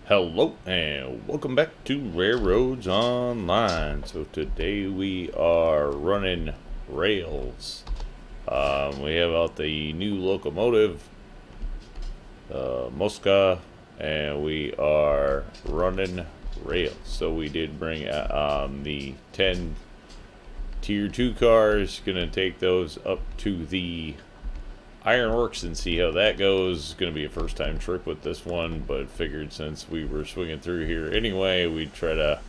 Hello and welcome back to RailRoads Online. So today we are running rails. We have out the new Locomotive, Mosca, and we are running rails. So we did bring the 10 Tier 2 cars. Gonna take those up to the Ironworks and see how that goes. It's going to be a first time trip with this one, but figured since we were swinging through here anyway, we'd try to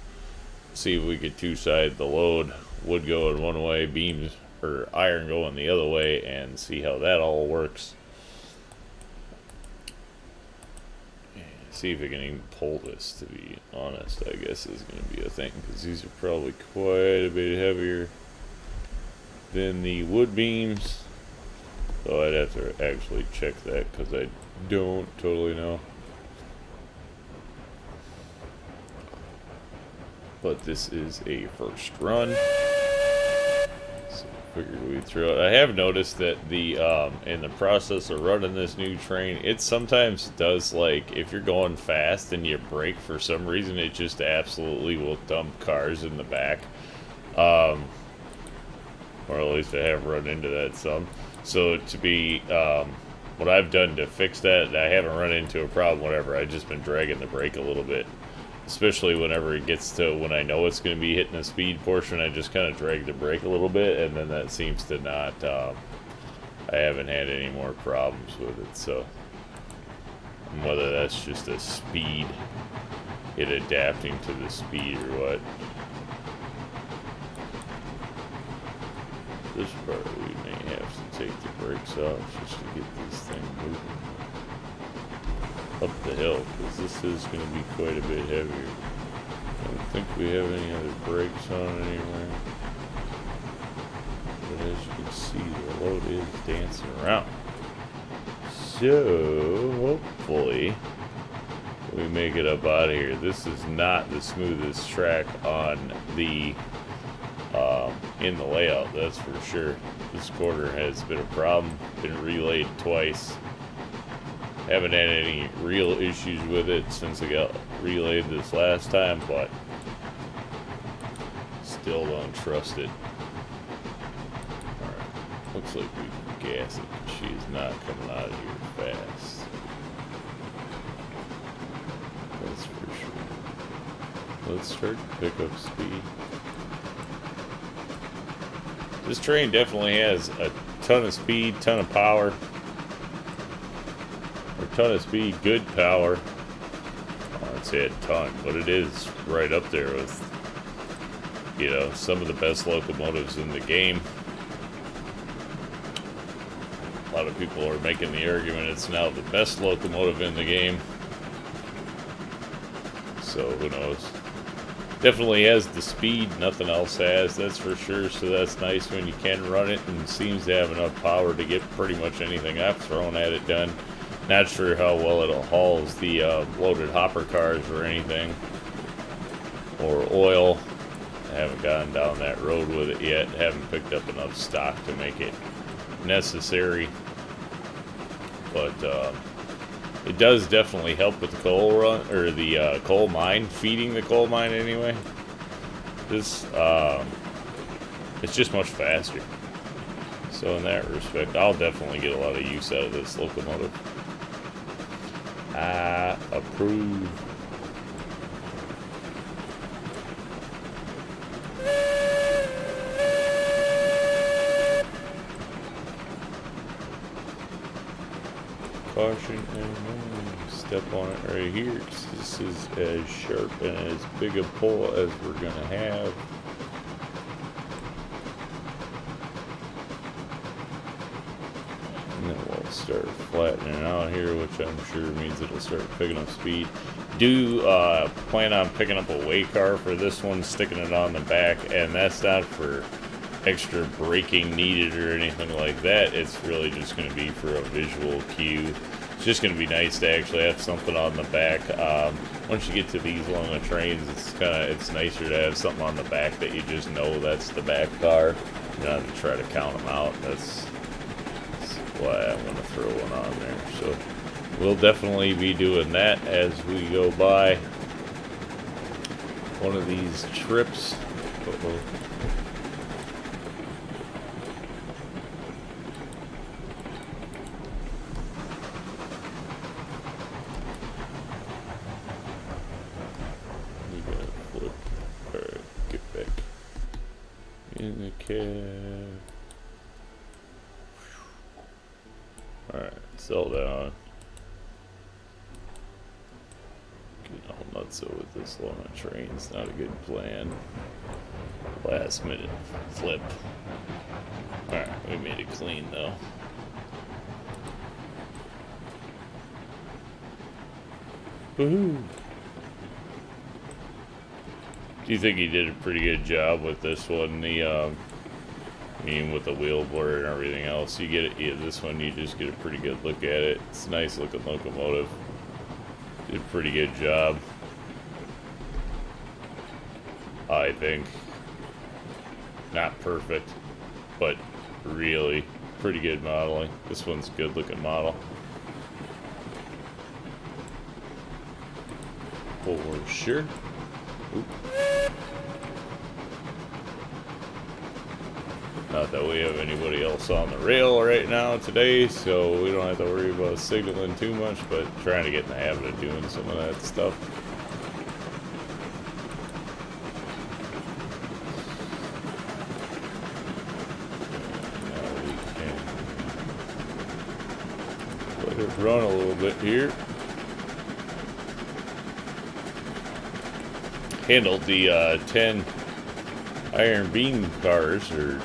see if we could two-side the load, wood going one way, beams or iron going the other way, and see how that all works. And see if we can even pull this, to be honest. I guess is going to be a thing, because these are probably quite a bit heavier than the wood beams. So I'd have to actually check that because I don't totally know. But this is a first run. So I figured we'd throw it. I have noticed that the in the process of running this new train, it sometimes does, like, if you're going fast and you brake for some reason, it just absolutely will dump cars in the back. Or at least I have run into that some. So to be, what I've done to fix that, I haven't run into a problem, whatever. I've just been dragging the brake a little bit. Especially whenever it gets to when I know it's going to be hitting the speed portion, I just kind of drag the brake a little bit, and then that seems to not, I haven't had any more problems with it, so. Whether that's just a speed, it adapting to the speed or what. This part we may have to take the brakes off just to get this thing moving up the hill, because this is going to be quite a bit heavier. I don't think we have any other brakes on anywhere. But as you can see, the load is dancing around. So, hopefully, we make it up out of here. This is not the smoothest track on the in the layout, that's for sure. This quarter has been a problem, been relayed twice. Haven't had any real issues with it since I got relayed this last time, but still don't trust it. Alright, looks like we can gas it, because she is not coming out of here fast. That's for sure. Let's start to pick up speed. This train definitely has a ton of speed, ton of power. A ton of speed, good power. I'd say a ton, but it is right up there with, you know, some of the best locomotives in the game. A lot of people are making the argument it's now the best locomotive in the game. So who knows? Definitely has the speed, nothing else has, that's for sure, so that's nice when you can run it, and seems to have enough power to get pretty much anything I've thrown at it done. Not sure how well it hauls the loaded hopper cars or anything, or oil. I haven't gotten down that road with it yet, haven't picked up enough stock to make it necessary, but it does definitely help with the coal run, or the coal mine, feeding the coal mine anyway. This, it's just much faster. So in that respect, I'll definitely get a lot of use out of this locomotive. I approve. Caution and step on it right here, because this is as sharp and as big a pull as we're gonna have. And then we'll start flattening out here, which I'm sure means it'll start picking up speed. Do plan on picking up a way car for this one, sticking it on the back, and that's not for extra braking needed or anything like that. It's really just going to be for a visual cue. It's just going to be nice to actually have something on the back. Once you get to these longer trains, it's nicer to have something on the back that you just know that's the back car, not to try to count them out. That's why I'm going to throw one on there. So we'll definitely be doing that as we go by one of these trips. Uh-oh. You gotta flip. Alright, get back in the cab. Alright, settle down. Getting all nuts with this long a train's not a good plan. Last minute flip. Alright, we made it clean though. Woohoo! Do you think he did a pretty good job with this one? The I mean, with the wheel blur and everything else, you get it. Yeah, this one you just get a pretty good look at it. It's a nice looking locomotive. Did a pretty good job, I think. Not perfect, but really pretty good modeling. This one's a good looking model. For sure. Oop. Not that we have anybody else on the rail right now today, so we don't have to worry about signaling too much, but trying to get in the habit of doing some of that stuff. Now we can let it run a little bit here. Handled the 10 iron beam cars, or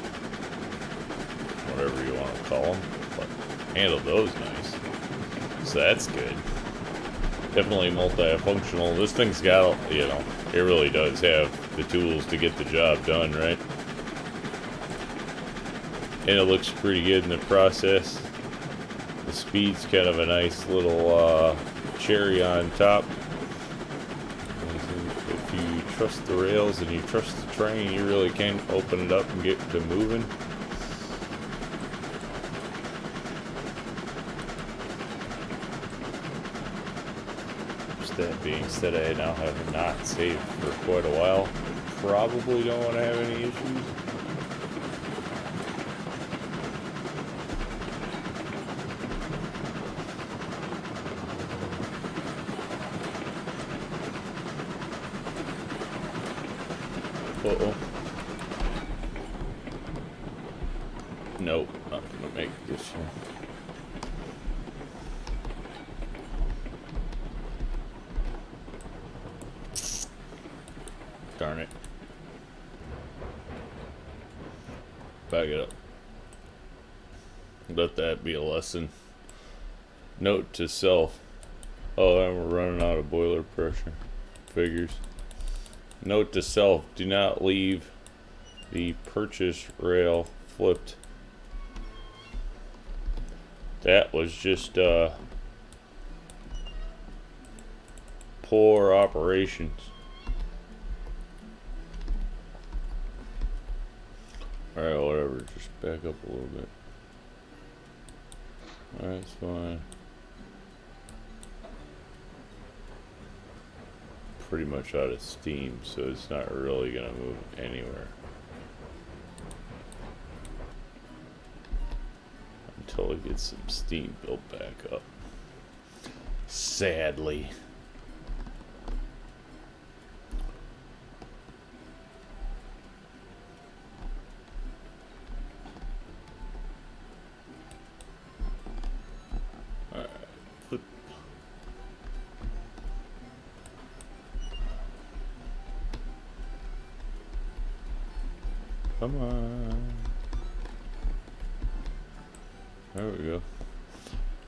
whatever you want to call them, but handled those nice, so that's good. Definitely multifunctional. This thing's got, you know, it really does have the tools to get the job done, right? And it looks pretty good in the process. The speed's kind of a nice little cherry on top. If you trust the rails and you trust the train, you really can open it up and get to moving. That being said, I now have not saved for quite a while. Probably don't want to have any issues. Uh-oh. Nope, not gonna make this one. Darn it. Back it up. Let that be a lesson. Note to self. Oh, and we're running out of boiler pressure. Figures. Note to self. Do not leave the purchase rail flipped. That was just poor operations. Alright, whatever, just back up a little bit. Alright, it's fine. Pretty much out of steam, so it's not really gonna move anywhere. Until it gets some steam built back up. Sadly. Come on. There we go.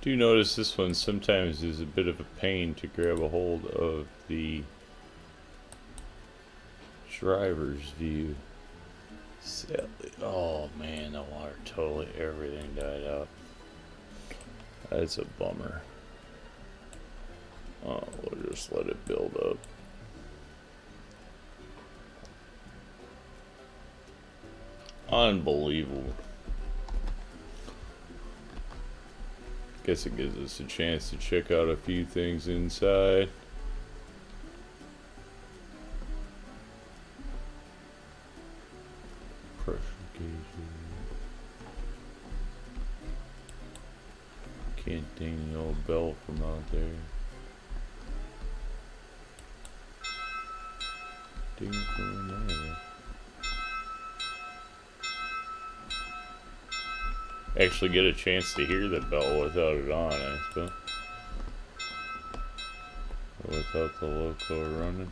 Do notice this one sometimes is a bit of a pain to grab a hold of the driver's view. Sadly. Oh man, the water totally, everything died out. That's a bummer. Oh, we'll just let it build up. Unbelievable. Guess it gives us a chance to check out a few things inside. Pressure gauges. Can't ding the old belt from out there. Ding from there. Actually get a chance to hear the bell without it on, I suppose. Without the loco running.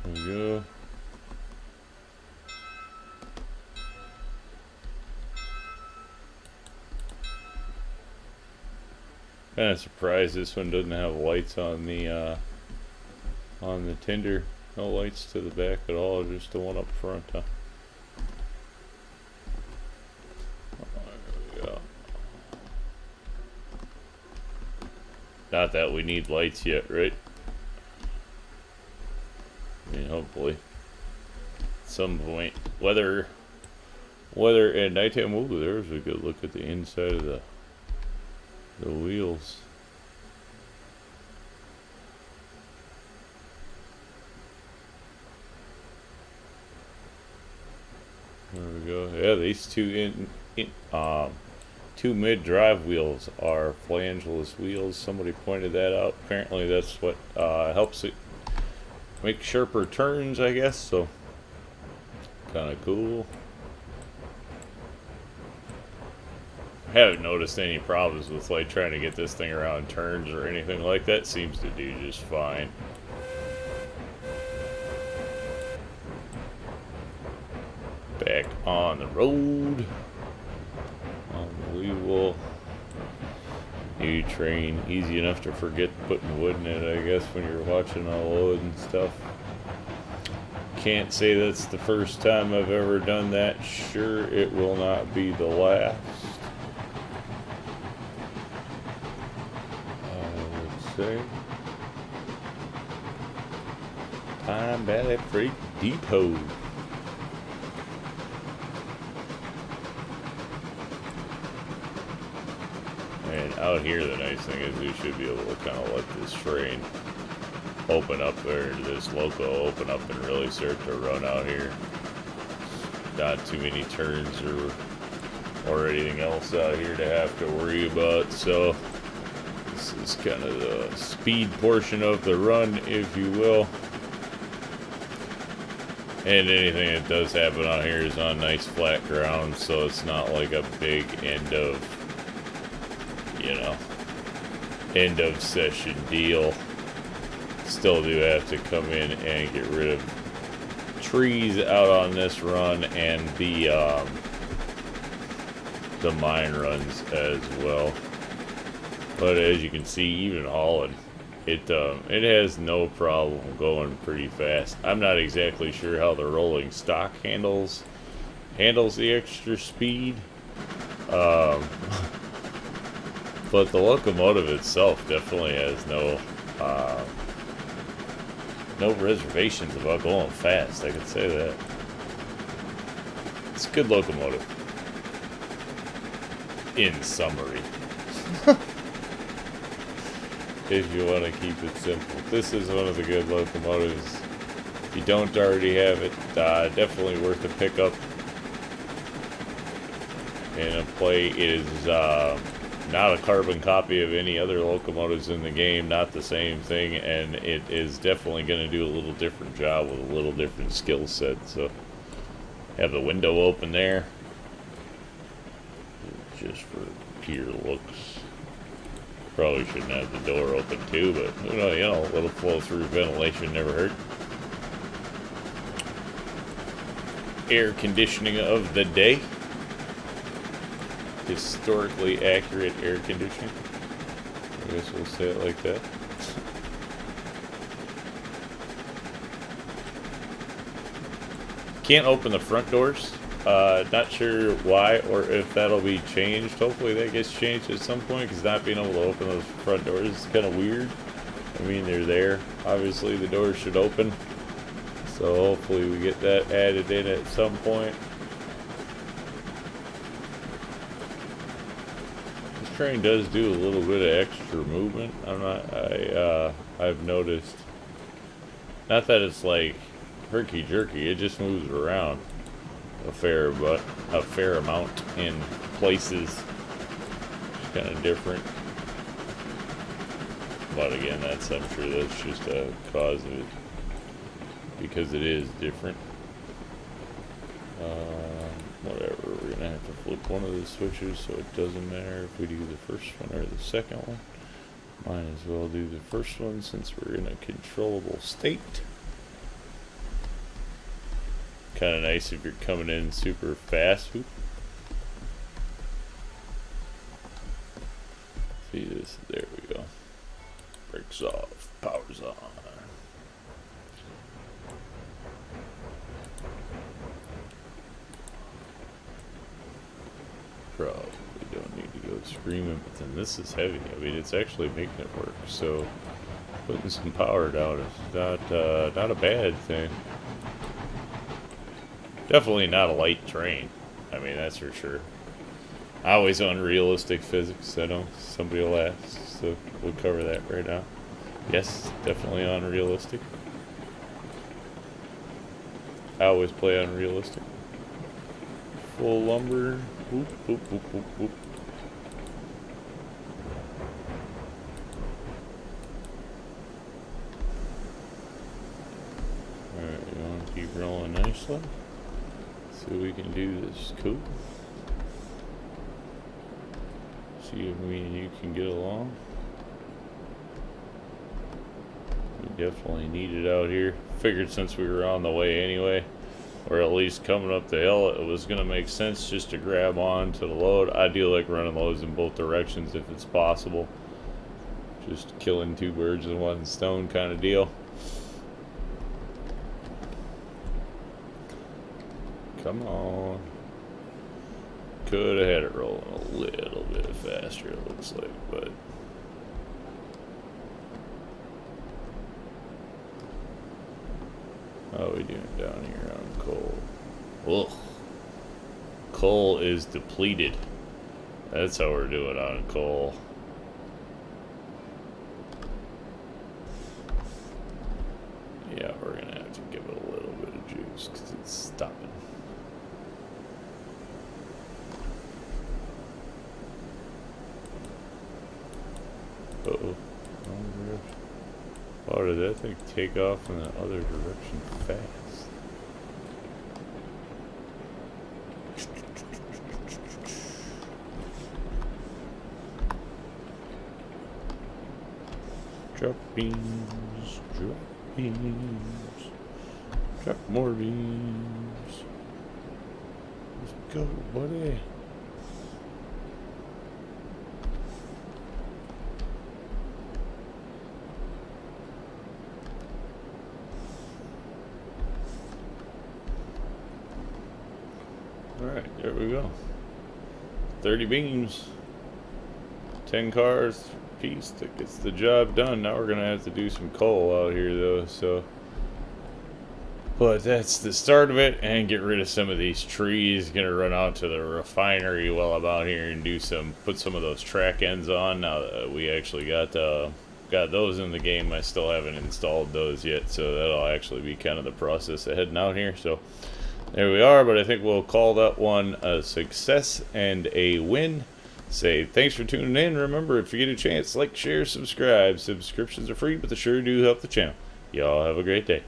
There we go. Kind of surprised this one doesn't have lights on the tender. No lights to the back at all, just the one up front, huh? Not that we need lights yet, right? I mean, hopefully. At some point. Weather at nighttime. Ooh, there's a good look at the inside of the wheels. There we go. Yeah, these two two mid-drive wheels are flangeless wheels. Somebody pointed that out. Apparently that's what helps it make sharper turns, I guess. So kind of cool. I haven't noticed any problems with like trying to get this thing around turns or anything like that. Seems to do just fine. Back on the road. Unbelievable. New train. Easy enough to forget putting wood in it, I guess, when you're watching a load and stuff. Can't say that's the first time I've ever done that. Sure, it will not be the last. I would say. Time Valley Freight Depot. And out here, the nice thing is we should be able to kind of let this train open up, or this loco open up and really start to run out here. Not too many turns or anything else out here to have to worry about. So this is kind of the speed portion of the run, if you will. And anything that does happen out here is on nice flat ground, so it's not like a big end of session deal. Still do have to come in and get rid of trees out on this run and the mine runs as well. But as you can see, even hauling, it has no problem going pretty fast. I'm not exactly sure how the rolling stock handles the extra speed. But the locomotive itself definitely has no reservations about going fast. I could say that. It's a good locomotive. In summary. If you want to keep it simple. This is one of the good locomotives. If you don't already have it, definitely worth a pickup and a play. It is not a carbon copy of any other locomotives in the game, not the same thing, and it is definitely going to do a little different job with a little different skill set. So have the window open there just for pure looks. Probably shouldn't have the door open too, but a little flow through ventilation never hurt. Air conditioning of the day. Historically accurate air conditioning. I guess we'll say it like that. Can't open the front doors. Not sure why or if that'll be changed. Hopefully that gets changed at some point, because not being able to open those front doors is kind of weird. I mean, they're there. Obviously the doors should open. So hopefully we get that added in at some point. train does do a little bit of extra movement. I've noticed. Not that it's like herky jerky, it just moves around a fair amount in places. It's kind of different. But again, I'm sure that's just a cause of it, because it is different. Whatever, we're gonna have to flip one of the switches, so it doesn't matter if we do the first one or the second one. Might as well do the first one since we're in a controllable state. Kind of nice if you're coming in super fast. Oop. See this? There we go. Brakes off, power's on. Probably don't need to go screaming, but then this is heavy. I mean, it's actually making it work. So putting some power down is not a bad thing. Definitely not a light train. I mean, that's for sure. Always unrealistic physics. I know somebody will ask, so we'll cover that right now. Yes, definitely unrealistic. I always play unrealistic. Full lumber. Whoop, whoop, whoop, whoop, whoop. Alright, we want to keep rolling nicely. So we can do this cool. See if me and you can get along. We definitely need it out here. Figured since we were on the way anyway, or at least coming up the hill, it was going to make sense just to grab on to the load. I do like running loads in both directions if it's possible. Just killing two birds with one stone kind of deal. Come on. Could have had it rolling a little bit faster, it looks like, but how are we doing down here on coal? Ugh. Coal is depleted. That's how we're doing on coal. Yeah, we're gonna have to give it a little bit of juice because it's stopping. Uh-oh. Oh, did that thing take off in the other direction fast? Drop beams, drop beams, drop more beams. Let's go, buddy. Alright, there we go. 30 beams. 10 cars piece that gets the job done. Now we're gonna have to do some coal out here though, so. But that's the start of it, and get rid of some of these trees. Gonna run out to the refinery while I'm out here and put some of those track ends on. Now that we actually got those in the game, I still haven't installed those yet, so that'll actually be kind of the process of heading out here. So there we are, but I think we'll call that one a success and a win. Say thanks for tuning in. Remember, if you get a chance, like, share, subscribe. Subscriptions are free, but they sure do help the channel. Y'all have a great day.